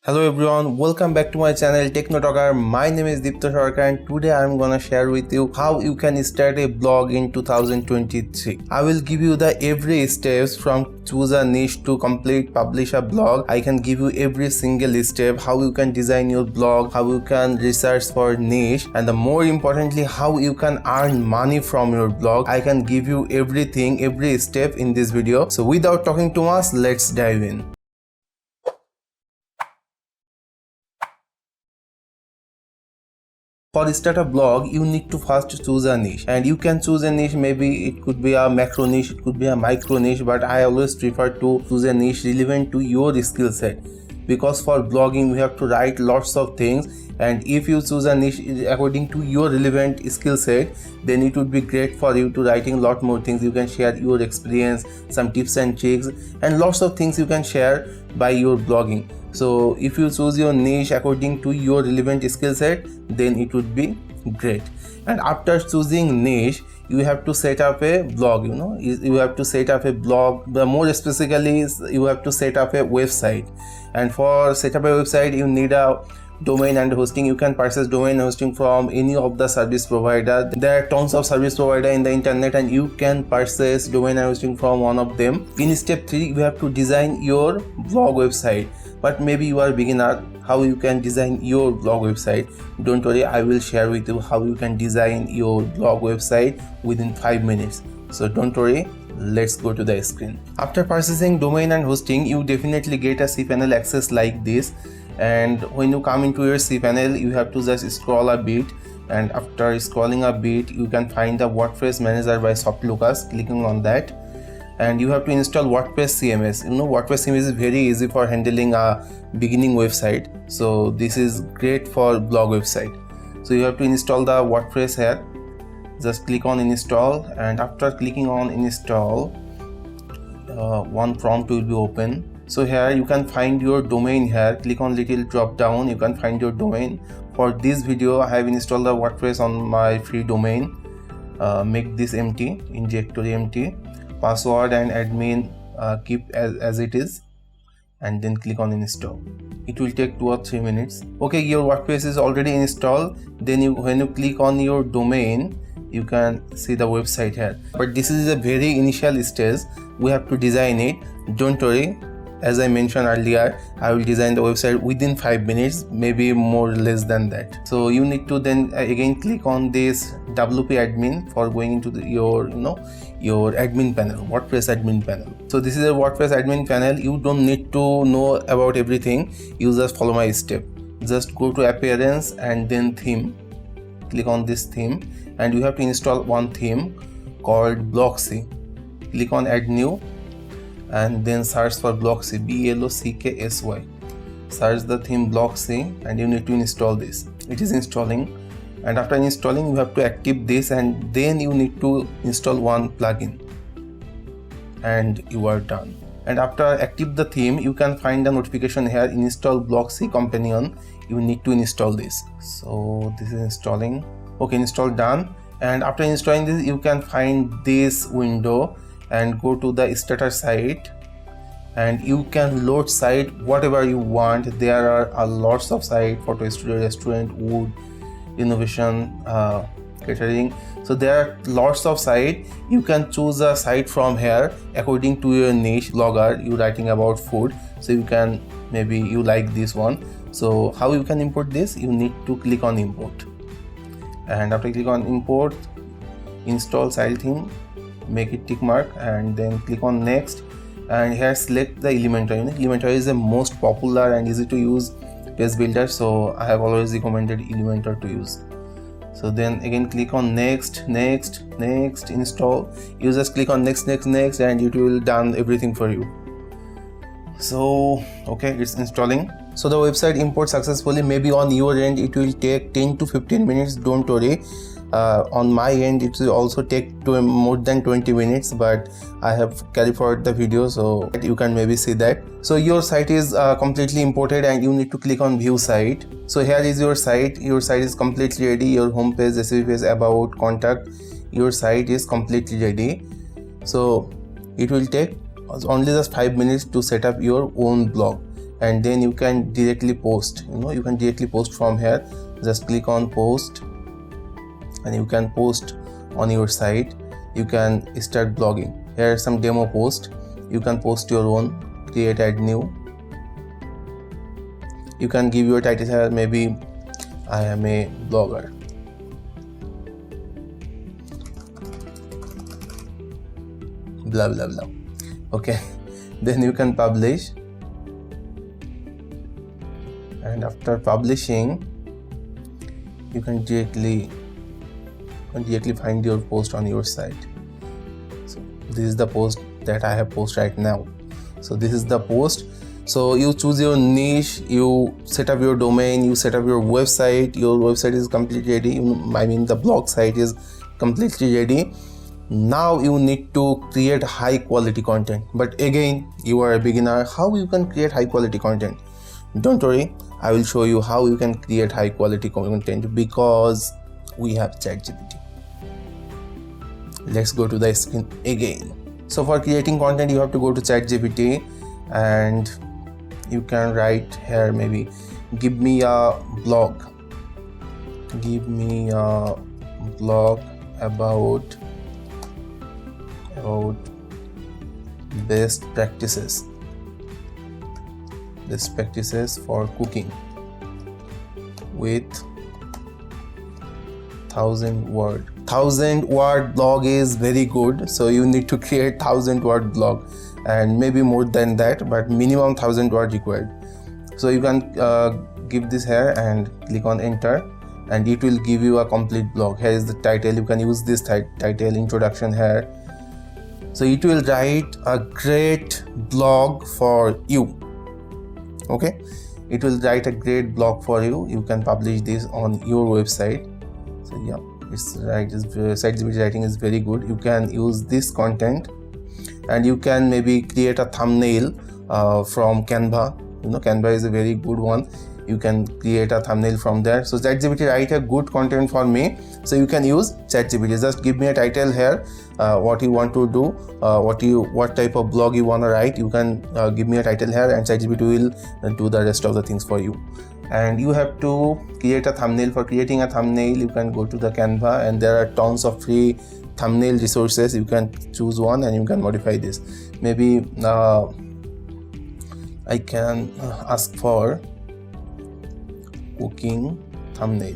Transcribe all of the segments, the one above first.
Hello everyone, welcome back to my channel Techno Talker. My name is Dipto Sarkar and today I am gonna share with you how you can start a blog in 2023. I will give you the every steps from choose a niche to complete publish a blog. I can give you every single step, how you can design your blog, how you can research for niche, and the more importantly how you can earn money from your blog. I can give you everything, every step in this video. So without talking too much, let's dive in. For start a blog, you need to first choose a niche, and you can choose a niche. Maybe it could be a macro niche, it could be a micro niche, but I always prefer to choose a niche relevant to your skill set, because for blogging we have to write lots of things, and if you choose a niche according to your relevant skill set, then it would be great for you to writing a lot more things. You can share your experience, some tips and tricks, and lots of things you can share by your blogging. So if you choose your niche according to your relevant skill set, then it would be great. And after choosing niche, you have to set up a blog. You have to set up a blog. The more specifically is you have to set up a website, and for set up a website you need a domain and hosting. You can purchase domain hosting from any of the service provider. There are tons of service provider in the internet, and you can purchase domain and hosting from one of them. In step 3, you have to design your blog website. But maybe you are a beginner, how you can design your blog website. Don't worry, I will share with you how you can design your blog website within 5 minutes. So don't worry, let's go to the screen. After purchasing domain and hosting, you definitely get a cPanel access like this. And when you come into your cPanel, you have to just scroll a bit, and after scrolling a bit, you can find the WordPress manager by SoftLocus. Clicking on that, and you have to install WordPress CMS. WordPress CMS is very easy for handling a beginning website, so this is great for blog website. So you have to install the WordPress here. Just click on install, and after clicking on install, one prompt will be open. So here you can find your domain. Here click on little drop down, you can find your domain. For this video I have installed the WordPress on my free domain. Make this empty, in directory empty, password and admin keep as it is, and then click on install. It will take 2 or 3 minutes. Okay, your WordPress is already installed. Then when you click on your domain, you can see the website here. But this is a very initial stage, we have to design it. Don't worry, as I mentioned earlier, I will design the website within 5 minutes, maybe more or less than that. So you need to then again click on this WP admin for going into your admin panel, WordPress admin panel. So this is a WordPress admin panel. You don't need to know about everything, you just follow my step. Just go to appearance and then theme. Click on this theme, and you have to install one theme called Blocksy. Click on add new, and then search for Blocksy, BLOCKSY. Search the theme Blocksy, and you need to install this. It is installing, and after installing you have to active this, and then you need to install one plugin, and you are done. And after active the theme, you can find the notification here, install Blocksy companion. You need to install this. So this is installing. Okay, install done. And after installing this, you can find this window and go to the starter site, and you can load site whatever you want. There are lots of site: photo studio, restaurant, wood, innovation, catering. So there are lots of site. You can choose a site from here according to your niche. Blogger, you writing about food, so you can, maybe you like this one. So how you can import this? You need to click on import, and after click on import, install style theme, make it tick mark, and then click on next, and here select the Elementor. Elementor is the most popular and easy to use text builder, so I have always recommended Elementor to use. So then again click on next, install. You just click on next, and it will done everything for you. So okay, it's installing. So the website import successfully. Maybe on your end it will take 10 to 15 minutes. Don't worry, on my end it will also take more than 20 minutes, but I have carried forward the video so you can maybe see that. So your site is completely imported, and you need to click on view site. So here is your site. Your site is completely ready. Your home page, recipe page, about, contact, your site is completely ready. So it will take only just 5 minutes to set up your own blog. and then you can directly post. You can directly post from here. Just click on post and you can post on your site. You can start blogging. Here are some demo post. You can post your own, create, add new. You can give your title here, maybe I am a blogger. Blah blah blah. Okay, then you can publish, and after publishing you can directly find your post on your site. So this is the post that I have posted right now. So this is the post. So you choose your niche, you set up your domain, you set up your website. Your website is completely ready. The blog site is completely ready. Now you need to create high quality content. But again, you are a beginner. How you can create high quality content? Don't worry, I will show you how you can create high quality content, because we have ChatGPT. Let's go to the screen again. So for creating content, you have to go to ChatGPT and you can write here, maybe give me a blog. Give me a blog about best practices for cooking with 1,000-word. 1,000-word blog is very good, so you need to create 1,000-word blog, and maybe more than that, but minimum 1,000 word required. So you can give this here and click on enter, and it will give you a complete blog. Here is the title. You can use this title, introduction here. So it will write a great blog for you. Okay, it will write a great blog for you. You can publish this on your website. So yeah, it's right. ChatGPT writing is very good. You can use this content, and you can maybe create a thumbnail from Canva. Canva is a very good one. You can create a thumbnail from there. So ChatGPT write a good content for me. So you can use ChatGPT. Just give me a title here, what you want to do, what type of blog you want to write. You can give me a title here, and ChatGPT will do the rest of the things for you. And you have to create a thumbnail. For creating a thumbnail, you can go to the Canva, and there are tons of free thumbnail resources. You can choose one and you can modify this. Maybe I can ask for cooking thumbnail,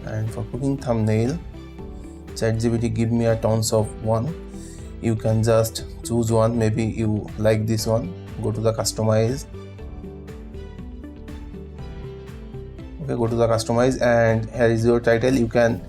and for cooking thumbnail, ChatGPT give me a tons of one. You can just choose one. Maybe you like this one. Go to the customize. Okay, go to the customize, and here is your title. You can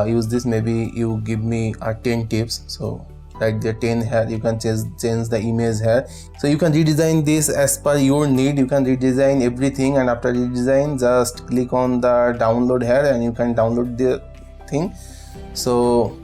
use this. Maybe you give me 10 tips. So write the 10 here. You can change the image here. So you can redesign this as per your need. You can redesign everything, and after redesign, just click on the download here, and you can download the thing. So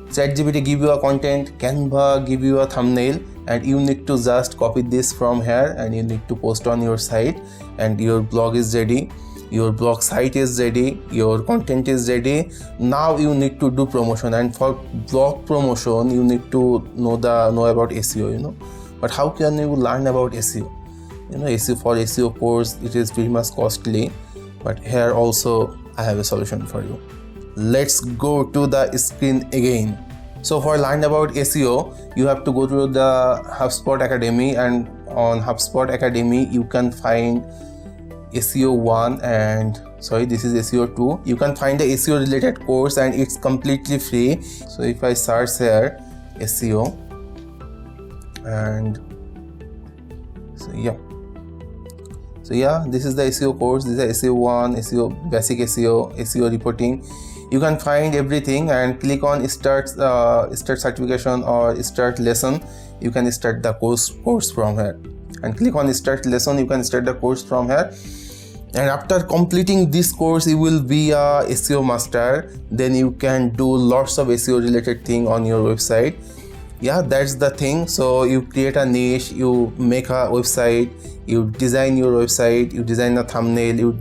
ChatGPT give you a content, Canva give you a thumbnail, and you need to just copy this from here, and you need to post on your site, and your blog is ready. Your blog site is ready, your content is ready. Now you need to do promotion, and for blog promotion you need to know about SEO. But how can you learn about SEO? SEO course, it is pretty much costly, but here also I have a solution for you. Let's go to the screen again. So for learn about SEO, you have to go to the HubSpot Academy, and on HubSpot Academy you can find SEO 1 and this is SEO 2. You can find the SEO related course, and it's completely free. So if I search here SEO, and so yeah, this is the SEO course. This is SEO 1, SEO basic SEO reporting. You can find everything and click on start certification or start lesson. You can start the course from here, and click on start lesson. You can start the course from here, and after completing this course you will be a SEO master. Then you can do lots of SEO related thing on your website. Yeah, that's the thing. So you create a niche, you make a website, you design your website, you design a thumbnail, you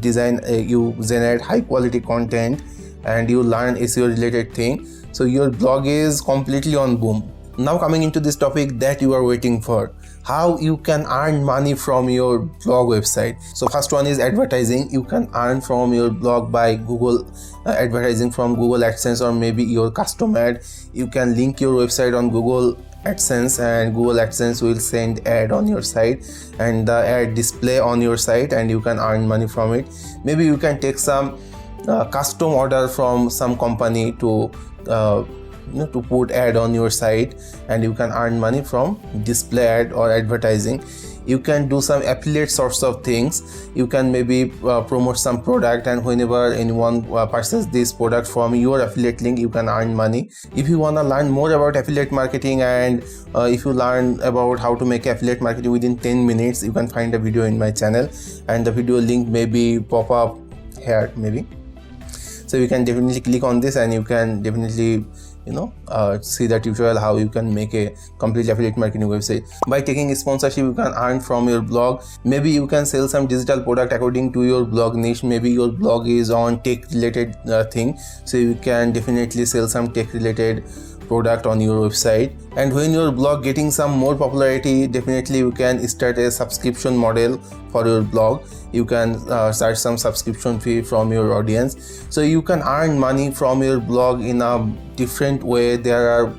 generate high quality content, and you learn SEO related thing. So your blog is completely on boom. Now coming into this topic that you are waiting for, how you can earn money from your blog website. So first one is advertising. You can earn from your blog by Google advertising from Google AdSense or maybe your custom ad. You can link your website on Google AdSense and Google AdSense will send ad on your site and the ad display on your site and you can earn money from it. Maybe you can take some custom order from some company to to put ad on your site and you can earn money from display ad or advertising. You can do some affiliate sorts of things. You can maybe promote some product and whenever anyone purchases this product from your affiliate link, you can earn money. If you want to learn more about affiliate marketing and if you learn about how to make affiliate marketing within 10 minutes, you can find a video in my channel and the video link maybe pop up here maybe. So you can definitely click on this and you can definitely see the tutorial how you can make a complete affiliate marketing website. By taking a sponsorship, you can earn from your blog. Maybe you can sell some digital product according to your blog niche. Maybe your blog is on tech related thing, so you can definitely sell some tech related product on your website. And when your blog getting some more popularity, definitely you can start a subscription model for your blog. You can charge some subscription fee from your audience, so you can earn money from your blog in a different way. There are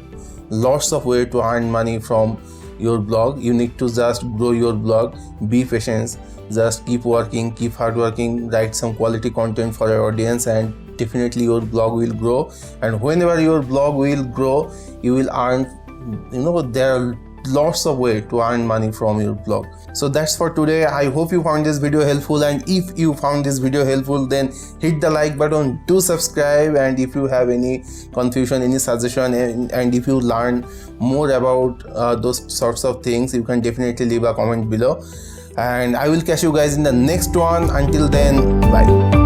lots of ways to earn money from your blog. You need to just grow your blog, be patient, just keep working, keep hard working, write some quality content for your audience and definitely your blog will grow. And whenever your blog will grow, you will earn, there are lots of ways to earn money from your blog. So that's for today. I hope you found this video helpful, and if you found this video helpful, then hit the like button, do subscribe, and if you have any confusion, any suggestion, and if you learn more about those sorts of things, you can definitely leave a comment below, and I will catch you guys in the next one. Until then, bye.